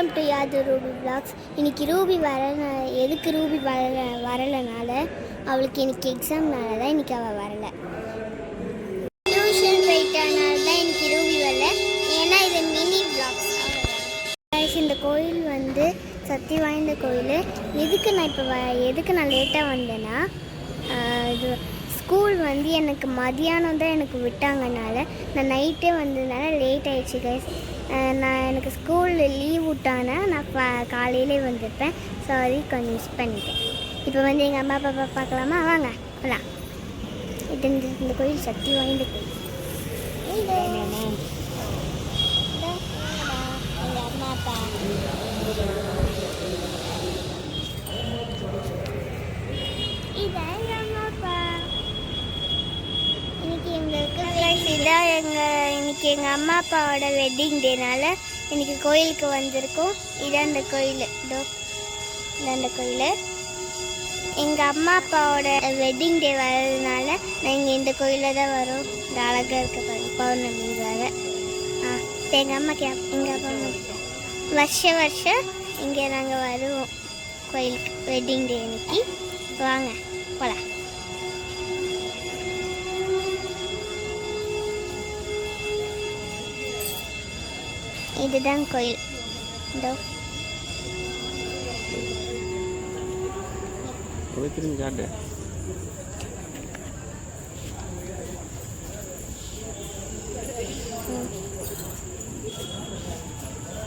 Welcome to யாது Ruby vlogs. இன்றைக்கி Ruby எதுக்கு ரூபி வரலைனால அவளுக்கு இன்றைக்கி எக்ஸாம்னால தான் இன்றைக்கி அவள் வரலை. டியூஷன் போயிட்டனால தான் இன்றைக்கி ரூபி வரல. ஏன்னா இது மினி விளாக்ஸ். இந்த கோயில் வந்து சக்தி வாய்ந்த கோயில். எதுக்கு நான் லேட்டாக வந்தேன்னா, இது ஸ்கூல் வந்து எனக்கு மதியானம் தான் எனக்கு விட்டாங்கனால நான் நைட்டே வந்ததுனால லேட் ஆகிடுச்சு கைஸ். எனக்கு ஸ்கூலில் லீவ் விட்டானா நான் காலையிலே வந்திருப்பேன். சாரி, கொஞ்சம் மிஸ் பண்ணிட்டேன். இப்போ வந்து எங்கள் அம்மா அப்பா பார்க்கலாமா? வாங்க போகலாம். இந்த கோயில் சக்தி வாய்ந்த கோயில். எங்கள் அம்மா அப்பா இன்னைக்கு எங்கள் அம்மா அப்பாவோட வெட்டிங் டேனால இன்னைக்கு கோயிலுக்கு வந்திருக்கோம். இதான் அந்த கோயில். அந்த கோயில் எங்கள் அம்மா அப்பாவோட வெட்டிங் டே வர்றதுனால நாங்கள் இந்த கோயிலில் தான் வரோம். இந்த அழகாக இருக்க பாருங்க, பௌர்ணமிக்காக. எங்கள் அப்பா வருஷம் இங்கே நாங்கள் வருவோம் கோயிலுக்கு வெட்டிங் டே இன்னைக்கு. வாங்க போகலாம். இதுதான் கோயில். திரும்பி காட்டு.